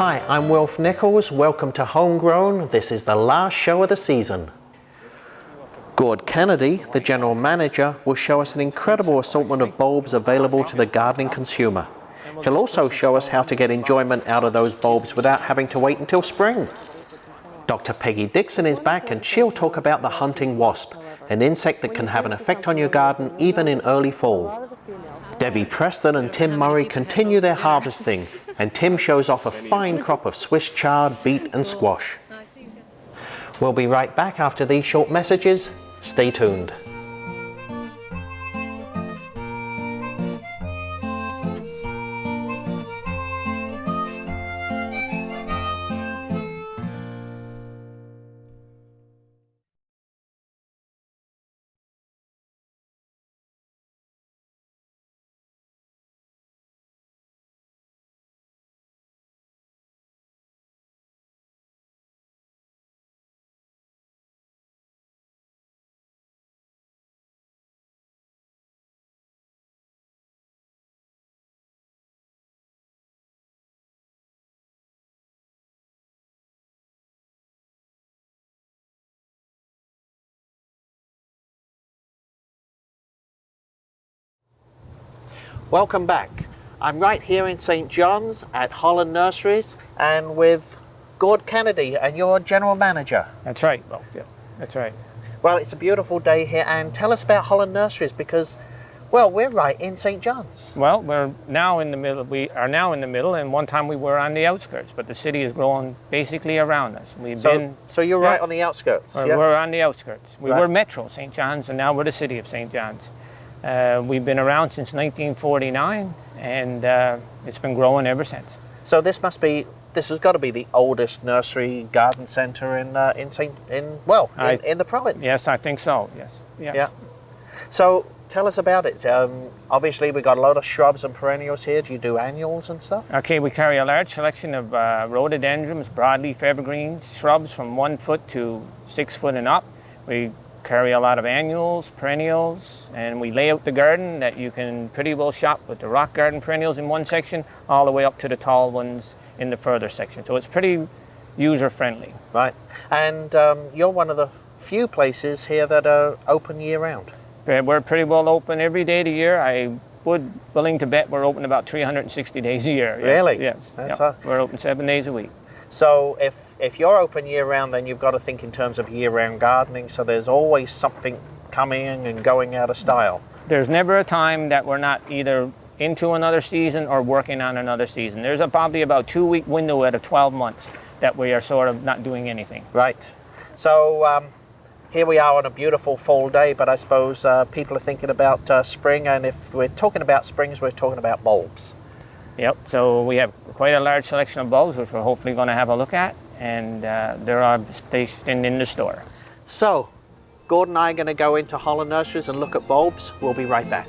Hi, I'm Wilf Nichols. Welcome to Homegrown. This is the last show of the season. Gord Kennedy, the General Manager, will show us an incredible assortment of bulbs available to the gardening consumer. He'll also show us how to get enjoyment out of those bulbs without having to wait until spring. Dr. Peggy Dixon is back and she'll talk about the hunting wasp, an insect that can have an effect on your garden even in early fall. Debbie Preston and Tim Murray continue their harvesting, and Tim shows off a fine crop of Swiss chard, beet and squash. We'll be right back after these short messages. Stay tuned. Welcome back. I'm right here in St. John's at Holland Nurseries and with Gord Kennedy, and you're General Manager. That's right. Well, yeah, that's right. Well, it's a beautiful day here, and tell us about Holland Nurseries because, well, we're right in St. John's. Well, we're now in the middle. We are now in the middle, and one time we were on the outskirts, but the city is growing basically around us. So you're right on the outskirts. We're on the outskirts. We Right. were Metro St. John's, and now we're the city of St. John's. We've been around since 1949, and it's been growing ever since. So this has got to be the oldest nursery garden centre in the province. Yes, I think so. Yes. Yeah. So tell us about it. Obviously, we've got a lot of shrubs and perennials here. Do you do annuals and stuff? Okay, we carry a large selection of rhododendrons, broadleaf evergreens, shrubs from 1 foot to 6 foot and up. We carry a lot of annuals, perennials, and we lay out the garden that you can pretty well shop with the rock garden perennials in one section all the way up to the tall ones in the further section. So it's pretty user-friendly. Right. And you're one of the few places here that are open year-round. We're pretty well open every day of the year. I would willing to bet we're open about 360 days a year. Yes. Really? Yes. That's We're open 7 days a week. So if you're open year-round, then you've got to think in terms of year-round gardening, so there's always something coming and going out of style. There's never a time that we're not either into another season or working on another season. There's probably about 2-week window out of 12 months that we are sort of not doing anything. Right. So here we are on a beautiful fall day, but I suppose people are thinking about spring, and if we're talking about springs, we're talking about bulbs. Yep, so we have quite a large selection of bulbs, which we're hopefully going to have a look at, and there are stationed in the store. So, Gord and I are going to go into Holland Nurseries and look at bulbs. We'll be right back.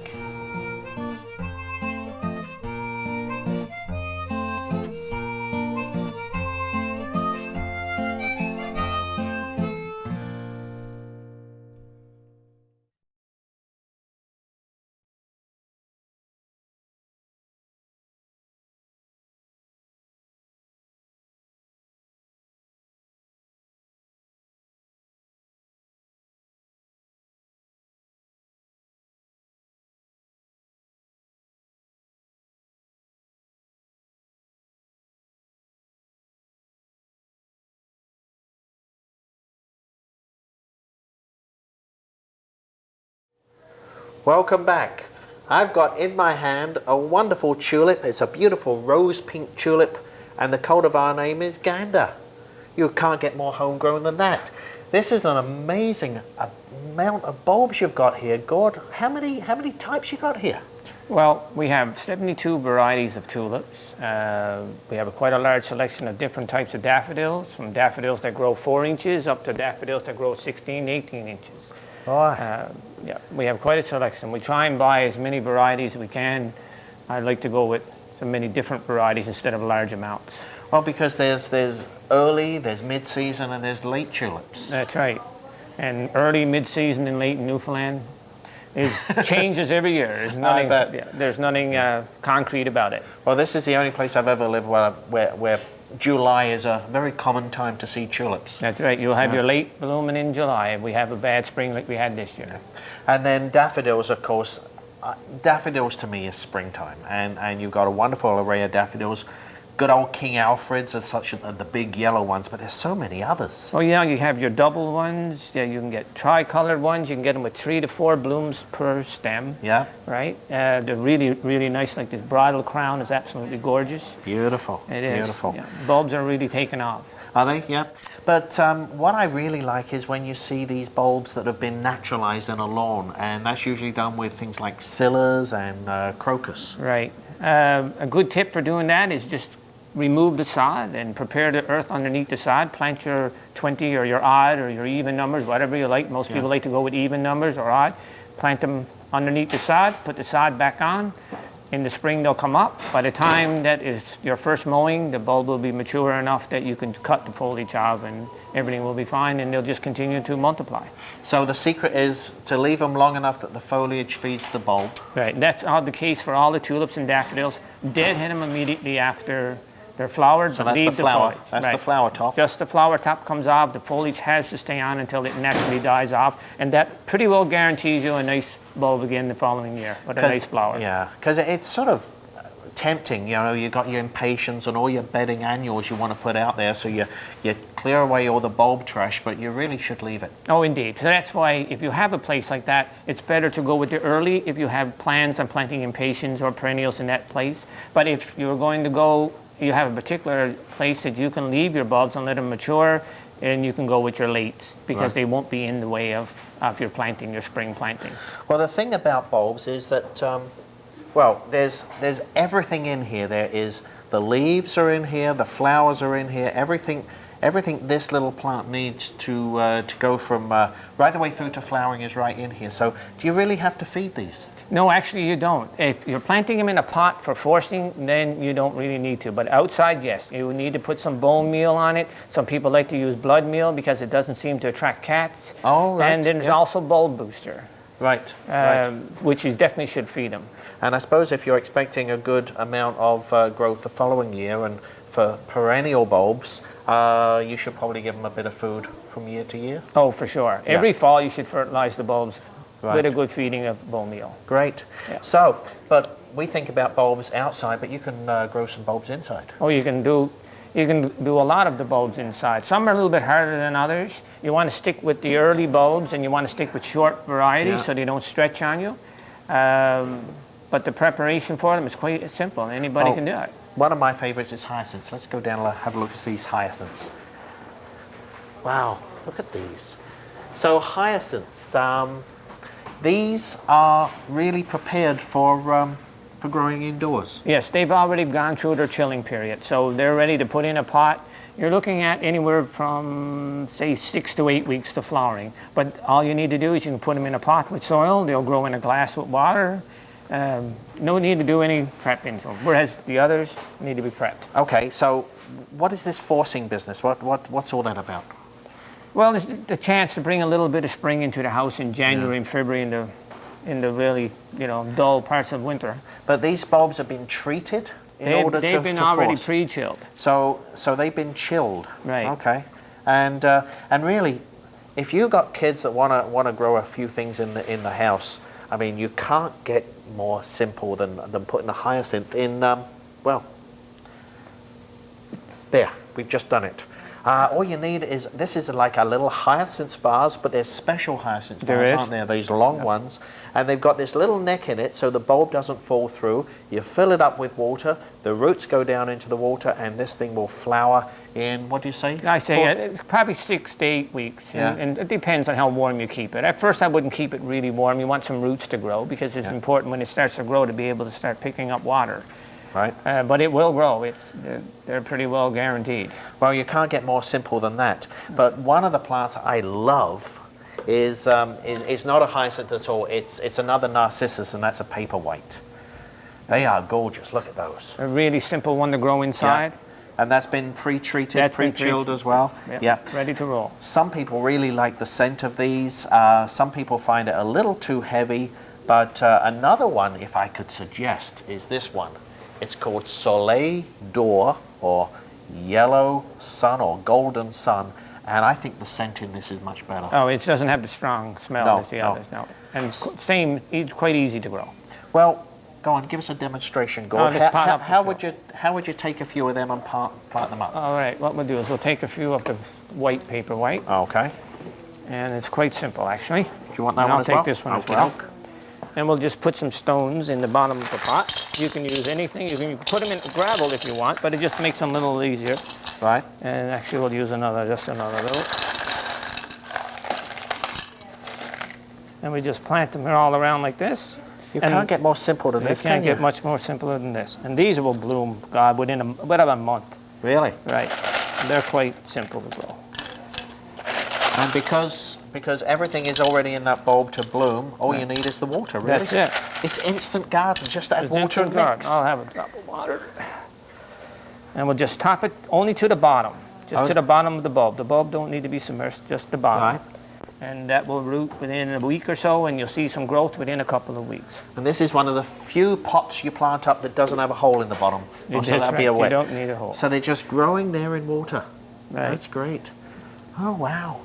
Welcome back. I've got in my hand a wonderful tulip. It's a beautiful rose pink tulip, and the cultivar name is Gander. You can't get more homegrown than that. This is an amazing amount of bulbs you've got here. Gord, how many types you got here? Well, we have 72 varieties of tulips. We have quite a large selection of different types of daffodils, from daffodils that grow 4 inches up to daffodils that grow 16, 18 inches. Oh. Yeah, we have quite a selection. We try and buy as many varieties as we can. I'd like to go with so many different varieties instead of large amounts. Well, because there's early, there's mid-season, and there's late tulips. That's right. And early, mid-season, and late in Newfoundland changes every year. There's nothing concrete about it. Well, this is the only place I've ever lived where July is a very common time to see tulips. That's right. You'll have your late blooming in July if we have a bad spring like we had this year. And then daffodils, of course. Daffodils to me is springtime, and you've got a wonderful array of daffodils. Good old King Alfreds are such the big yellow ones, but there's so many others. Oh yeah, you have your double ones. Yeah, you can get tri-colored ones. You can get them with 3 to 4 blooms per stem. Yeah. Right. They're really, really nice. Like this bridal crown is absolutely gorgeous. Beautiful. It is. Beautiful. Yeah. Bulbs are really taking off. Are they? Yeah. But what I really like is when you see these bulbs that have been naturalized in a lawn, and that's usually done with things like scillas and crocus. Right. A good tip for doing that is just remove the sod and prepare the earth underneath the sod. Plant your 20 or your odd or your even numbers, whatever you like. Most people like to go with even numbers or odd. Plant them underneath the sod, put the sod back on. In the spring they'll come up. By the time that is your first mowing, the bulb will be mature enough that you can cut the foliage off and everything will be fine, and they'll just continue to multiply. So the secret is to leave them long enough that the foliage feeds the bulb. Right, that's all the case for all the tulips and daffodils. Deadhead them immediately after they're flowered. So that's leave the flower. foliage. That's Right. the flower top. Just the flower top comes off. The foliage has to stay on until it naturally dies off, and that pretty well guarantees you a nice bulb again the following year with a nice flower. Yeah, because it's sort of tempting, you know, you got your impatiens and all your bedding annuals you want to put out there, so you clear away all the bulb trash, but you really should leave it. Oh, indeed. So that's why if you have a place like that, it's better to go with the early if you have plans on planting impatiens or perennials in that place. But if you're going to go, you have a particular place that you can leave your bulbs and let them mature, and you can go with your lates because they won't be in the way of your planting, your spring planting. Well, the thing about bulbs is that, well, there's everything in here. There is the leaves are in here, the flowers are in here, everything this little plant needs to go from right the way through to flowering is right in here. So do you really have to feed these? No, actually you don't. If you're planting them in a pot for forcing, then you don't really need to. But outside, yes, you need to put some bone meal on it. Some people like to use blood meal because it doesn't seem to attract cats. Oh, right. And then there's also bulb booster, Right, which you definitely should feed them. And I suppose if you're expecting a good amount of growth the following year, and for perennial bulbs, you should probably give them a bit of food from year to year. Oh, for sure. Yeah. Every fall you should fertilize the bulbs Right. with a good feeding of bone meal. Great. Yeah. So, but we think about bulbs outside, but you can grow some bulbs inside. Oh, you can do a lot of the bulbs inside. Some are a little bit harder than others. You want to stick with the early bulbs, and you want to stick with short varieties so they don't stretch on you. But the preparation for them is quite simple. Anybody can do it. One of my favorites is hyacinths. Let's go down and have a look at these hyacinths. Wow, look at these. So hyacinths, these are really prepared for growing indoors. Yes, they've already gone through their chilling period, so they're ready to put in a pot. You're looking at anywhere from, say, 6 to 8 weeks to flowering. But all you need to do is you can put them in a pot with soil. They'll grow in a glass with water. No need to do any prepping, whereas the others need to be prepped. Okay, so what is this forcing business? What's all that about? Well, it's the chance to bring a little bit of spring into the house in January and February in the really, dull parts of winter. But these bulbs have been treated in order to They've been already force. pre-chilled. So they've been chilled. Right. Okay. And really, if you've got kids that want to grow a few things in the house, I mean, you can't get more simple than putting a hyacinth in. Well, there, we've just done it. All you need is, this is like a little hyacinth vase, but there's special hyacinth vases, aren't there? These long ones. And they've got this little neck in it so the bulb doesn't fall through. You fill it up with water, the roots go down into the water, and this thing will flower in, what do you say? I say it's probably 6 to 8 weeks, and it depends on how warm you keep it. At first, I wouldn't keep it really warm. You want some roots to grow because it's important when it starts to grow to be able to start picking up water. Right. But it will grow. They're pretty well guaranteed. Well, you can't get more simple than that. But one of the plants I love is not a hyacinth at all. It's another narcissus, and that's a paperwhite. They are gorgeous. Look at those. A really simple one to grow inside. Yeah. And that's been pre-treated, pre-chilled as well. Yeah. Ready to roll. Some people really like the scent of these. Some people find it a little too heavy. But another one, if I could suggest, is this one. It's called Soleil d'Or, or yellow sun or golden sun, and I think the scent in this is much better. Oh, it doesn't have the strong smell No, as the no. others, no. And same, quite easy to grow. Well, go on, give us a demonstration, Gord. just pot up the How few. would you take a few of them and plant them up? All right, what we'll do is we'll take a few of the white paper white, Okay. and it's quite simple, actually. Do you want that And one I'll as take well? this one as Okey well. doke. And we'll just put some stones in the bottom of the pot. You can use anything. You can put them in gravel if you want, but it just makes them a little easier. Right. And actually, we'll use just another little. And we just plant them all around like this. You And can't get more simple than You this, can't can you? get much more simpler than this. And these will bloom, God, within about a month. Really? Right. They're quite simple to grow. And because everything is already in that bulb to bloom, all you need is the water, really. That's it. It's instant garden, just add It's water instant and garden. mix. I'll have a drop of water. And we'll just top it only to the bottom. Just to the bottom of the bulb. The bulb don't need to be submerged, just the bottom. Right. And that will root within a week or so, and you'll see some growth within a couple of weeks. And this is one of the few pots you plant up that doesn't have a hole in the bottom. So That's that'd be right. a You wet. don't need a hole. So they're just growing there in water. Right. That's great. Oh, wow.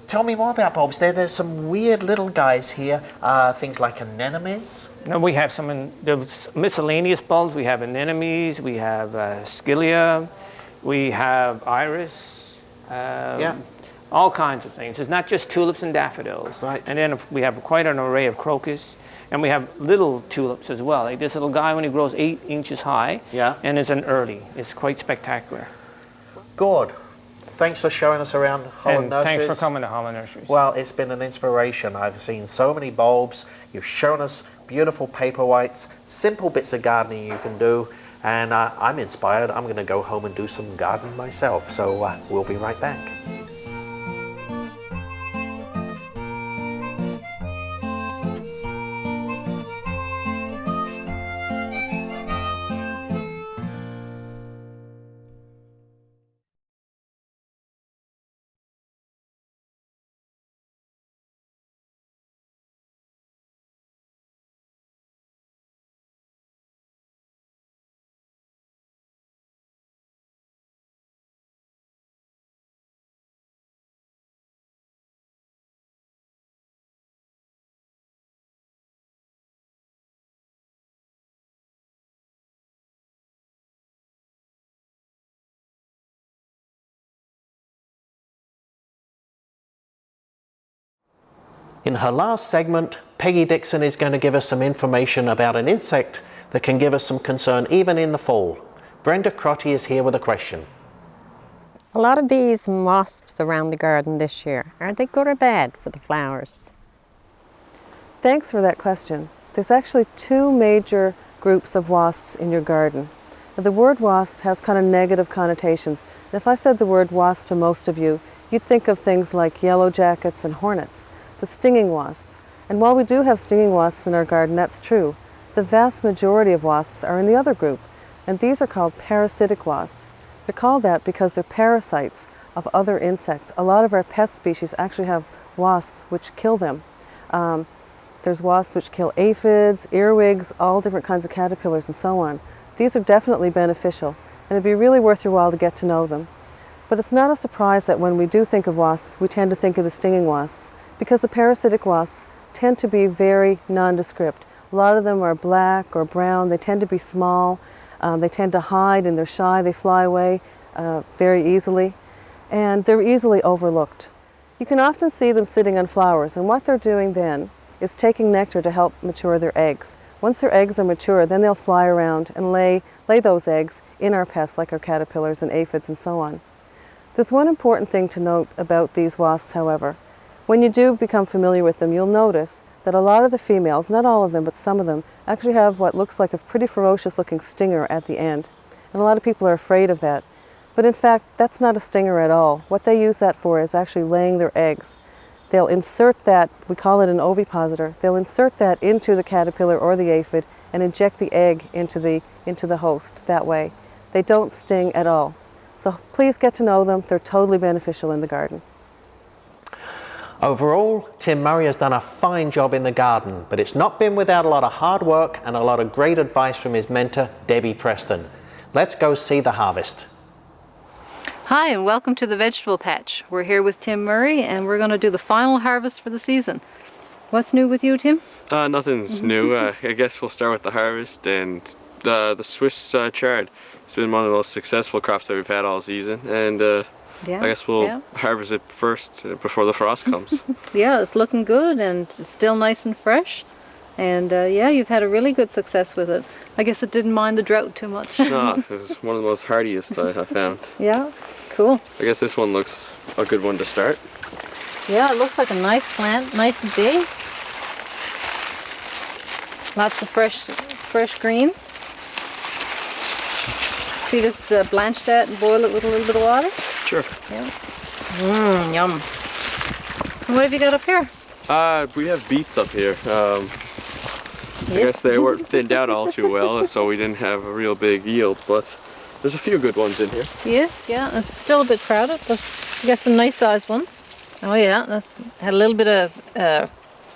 Tell me more about bulbs. There's some weird little guys here. Things like anemones. No, we have some the miscellaneous bulbs. We have anemones. We have scillia. We have iris. Yeah. All kinds of things. It's not just tulips and daffodils. Right. And then we have quite an array of crocus. And we have little tulips as well. Like this little guy, when he grows 8 inches high, Yeah. and is an early. It's quite spectacular. Gord, thanks for showing us around Holland And Nurseries. thanks for coming to Holland Nurseries. Well, it's been an inspiration. I've seen so many bulbs. You've shown us beautiful paper whites, simple bits of gardening you can do, and I'm inspired. I'm going to go home and do some gardening myself. So we'll be right back. In her last segment, Peggy Dixon is going to give us some information about an insect that can give us some concern even in the fall. Brenda Crotty is here with a question. A lot of bees and wasps around the garden this year. Are they good or bad for the flowers? Thanks for that question. There's actually 2 major groups of wasps in your garden. Now, the word wasp has kind of negative connotations. And if I said the word wasp to most of you, you'd think of things like yellow jackets and hornets, the stinging wasps. And while we do have stinging wasps in our garden, that's true. The vast majority of wasps are in the other group, and these are called parasitic wasps. They're called that because they're parasites of other insects. A lot of our pest species actually have wasps which kill them. There's wasps which kill aphids, earwigs, all different kinds of caterpillars and so on. These are definitely beneficial, and it'd be really worth your while to get to know them. But it's not a surprise that when we do think of wasps, we tend to think of the stinging wasps, because the parasitic wasps tend to be very nondescript. A lot of them are black or brown. They tend to be small. They tend to hide and they're shy. They fly away very easily, and they're easily overlooked. You can often see them sitting on flowers, and what they're doing then is taking nectar to help mature their eggs. Once their eggs are mature, then they'll fly around and lay those eggs in our pests, like our caterpillars and aphids and so on. There's one important thing to note about these wasps, however. When you do become familiar with them, you'll notice that a lot of the females, not all of them, but some of them, actually have what looks like a pretty ferocious looking stinger at the end. And a lot of people are afraid of that. But in fact, that's not a stinger at all. What they use that for is actually laying their eggs. They'll insert that, we call it an ovipositor, they'll insert that into the caterpillar or the aphid and inject the egg into the host that way. They don't sting at all. So please get to know them. They're totally beneficial in the garden. Overall, Tim Murray has done a fine job in the garden, but it's not been without a lot of hard work and a lot of great advice from his mentor, Debbie Preston. Let's go see the harvest. Hi, and welcome to the Vegetable Patch. We're here with Tim Murray, and we're going to do the final harvest for the season. What's new with you, Tim? Nothing's new. I guess we'll start with the harvest, and the Swiss chard. It's been one of the most successful crops that we've had all season, and I guess we'll harvest it first before the frost comes. Yeah, it's looking good and it's still nice and fresh. And yeah, you've had a really good success with it. I guess it didn't mind the drought too much. No, it was one of the most hardiest I found. Yeah, cool. I guess this one looks a good one to start. Yeah, it looks like a nice plant, nice and big. Lots of fresh greens. So you just blanch that and boil it with a little bit of water? Sure. Yeah. Yum. And what have you got up here? We have beets up here. I guess they weren't thinned out all too well, so we didn't have a real big yield, but there's a few good ones in here. Yes, yeah, it's still a bit crowded, but you got some nice sized ones. Oh yeah, that's had a little bit of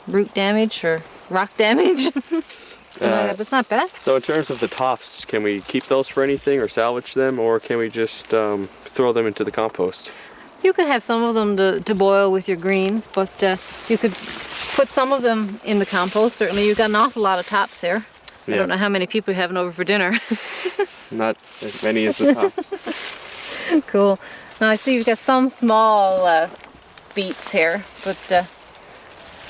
root damage or rock damage. But it's not bad. So in terms of the tops, can we keep those for anything or salvage them, or can we just throw them into the compost? You could have some of them to boil with your greens, but you could put some of them in the compost. Certainly, you've got an awful lot of tops here. Yeah. I don't know how many people you're having over for dinner. Not as many as the tops. Cool. Now I see you've got some small beets here, but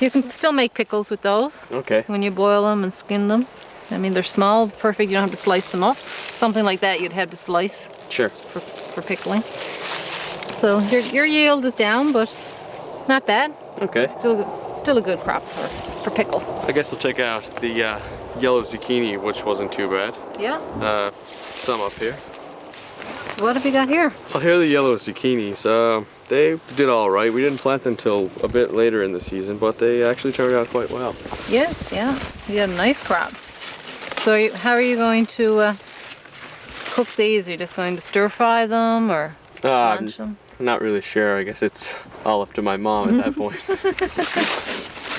you can still make pickles with those. Okay. When you boil them and skin them. I mean, they're small, perfect. You don't have to slice them up. Something like that you'd have to slice Sure. for pickling. So your yield is down, but not bad. Okay. Still a good crop for pickles. I guess we'll check out the yellow zucchini, which wasn't too bad. Yeah. Some up here. So what have you got here? Well, here are the yellow zucchinis. They did all right. We didn't plant them till a bit later in the season, but they actually turned out quite well. Yes, yeah. You got a nice crop. So how are you going to cook these? Are you just going to stir fry them or blanch them? Not really sure. I guess it's all up to my mom at that point.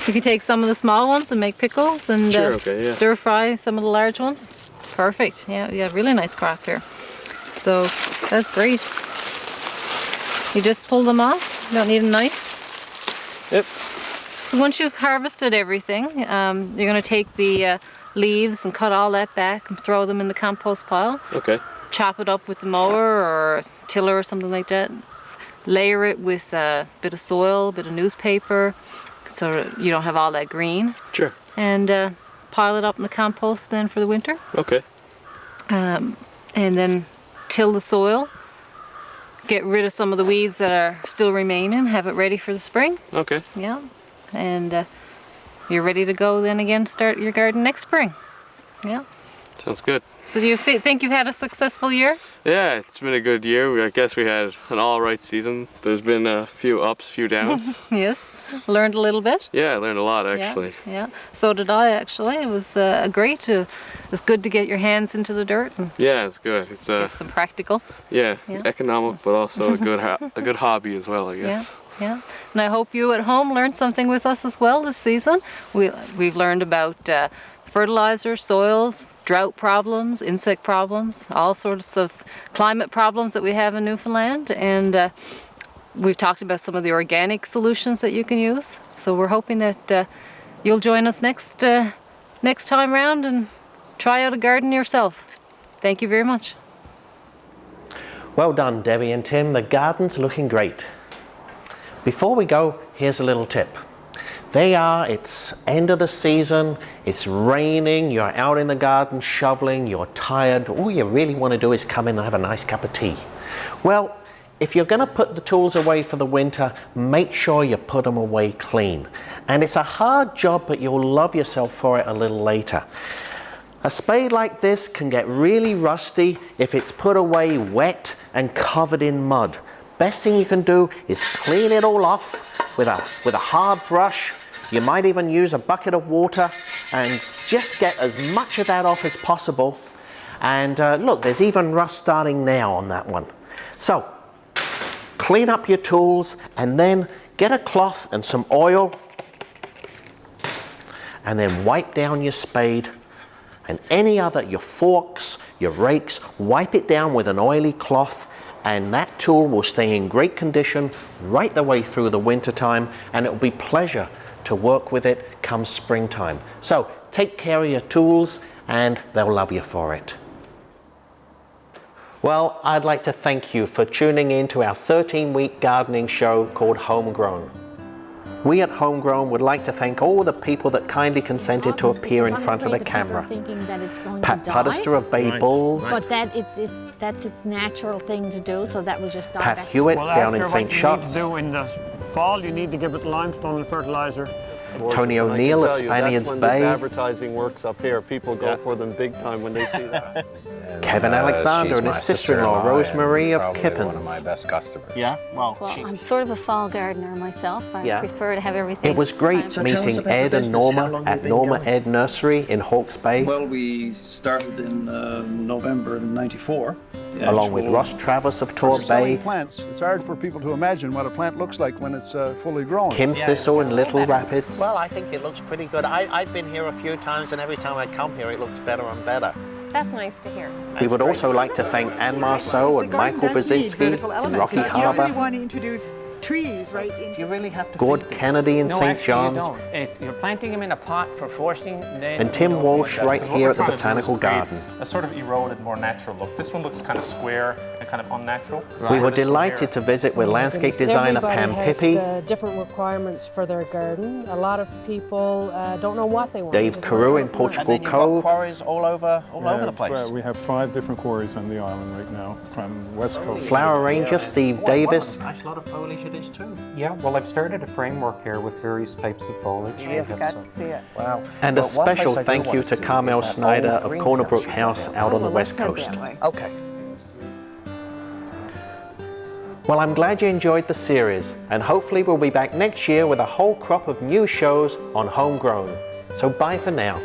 You can take some of the small ones and make pickles and Sure, okay, yeah. stir fry some of the large ones. Perfect. Yeah, you have a really nice crop here. So that's great. You just pull them off. You don't need a knife. Yep. So once you've harvested everything, you're going to take the leaves and cut all that back and throw them in the compost pile. Okay. Chop it up with the mower or a tiller or something like that. Layer it with a bit of soil, a bit of newspaper, so you don't have all that green. Sure. And pile it up in the compost then for the winter. Okay. And then till the soil. Get rid of some of the weeds that are still remaining. Have it ready for the spring. Okay. Yeah. And you're ready to go then again, start your garden next spring. Yeah. Sounds good. So do you think you've had a successful year? Yeah, it's been a good year. I guess we had an all right season. There's been a few ups, a few downs. Yes. Learned a little bit? Yeah, I learned a lot actually. Yeah. So did I actually. It was great. It's good to get your hands into the dirt and Yeah, it's good. It's get some practical. yeah, Yeah. economic, but also a good hobby as well, I guess. Yeah. And I hope you at home learned something with us as well this season. We've learned about fertilizer, soils, drought problems, insect problems, all sorts of climate problems that we have in Newfoundland, and we've talked about some of the organic solutions that you can use. So we're hoping that you'll join us next time round and try out a garden yourself. Thank you very much. Well done, Debbie and Tim. The garden's looking great. Before we go, here's a little tip. It's end of the season, it's raining, you're out in the garden shoveling, you're tired, all you really want to do is come in and have a nice cup of tea. Well, if you're going to put the tools away for the winter, make sure you put them away clean. And it's a hard job, but you'll love yourself for it a little later. A spade like this can get really rusty if it's put away wet and covered in mud. Best thing you can do is clean it all off with a hard brush. You might even use a bucket of water and just get as much of that off as possible. And look, there's even rust starting now on that one. So clean up your tools and then get a cloth and some oil and then wipe down your spade and any other, your forks, your rakes, wipe it down with an oily cloth, and that tool will stay in great condition right the way through the winter time, and it will be pleasure to work with it come springtime. So take care of your tools and they'll love you for it. Well, I'd like to thank you for tuning in to our 13-week gardening show called Homegrown. We at Homegrown would like to thank all the people that kindly consented to appear in front of the camera. Pat Puddester of Bay Bulls. But that's its natural thing to do, so that will just die Pat back. Hewitt down in St. Shots. Do in the fall, you need to give it limestone and fertilizer. Tony O'Neill at Spaniards Bay. Advertising works up here. People go for them big time when they see that. Kevin Alexander and his sister-in-law Rosemary of Kippens. One of my best customers. Yeah, Well, I'm sort of a fall gardener myself. I prefer to have everything. It was great meeting Ed and Norma at Norma Ed Nursery in Hawke's Bay. Well, we started in November '94. Along with Ross Travis of Torp Bay. Plants. It's hard for people to imagine what a plant looks like when it's fully grown. Kim Thistle in Little Rapids. Well, I think it looks pretty good. I've been here a few times, and every time I come here, it looks better and better. That's nice to hear. We would also like to thank Ann Marceau and Michael Brzezinski in Rocky Harbour. want to introduce trees right in. You really have to. Gord Kennedy in St. John's. If you're planting them in a pot for forcing, then and Tim Walsh right here at the Botanical Garden. A sort of eroded, more natural look. This one looks kind of square and kind of unnatural. We were delighted to visit with landscape designer Pam Pippi. Different requirements for their garden. A lot of people don't know what they want. Dave Carew in Portugal Cove. Quarries all over the place. We have 5 different quarries on the island right now, from West Coast. Flower Ranger Steve Davis. Nice lot of foliage it is too. Yeah, well, I've started a framework here with various types of foliage. Yeah, got to see it. Wow. And a special thank you to Carmel Snyder of Cornerbrook House out on the West Coast. Okay. Well, I'm glad you enjoyed the series, and hopefully we'll be back next year with a whole crop of new shows on Homegrown. So bye for now.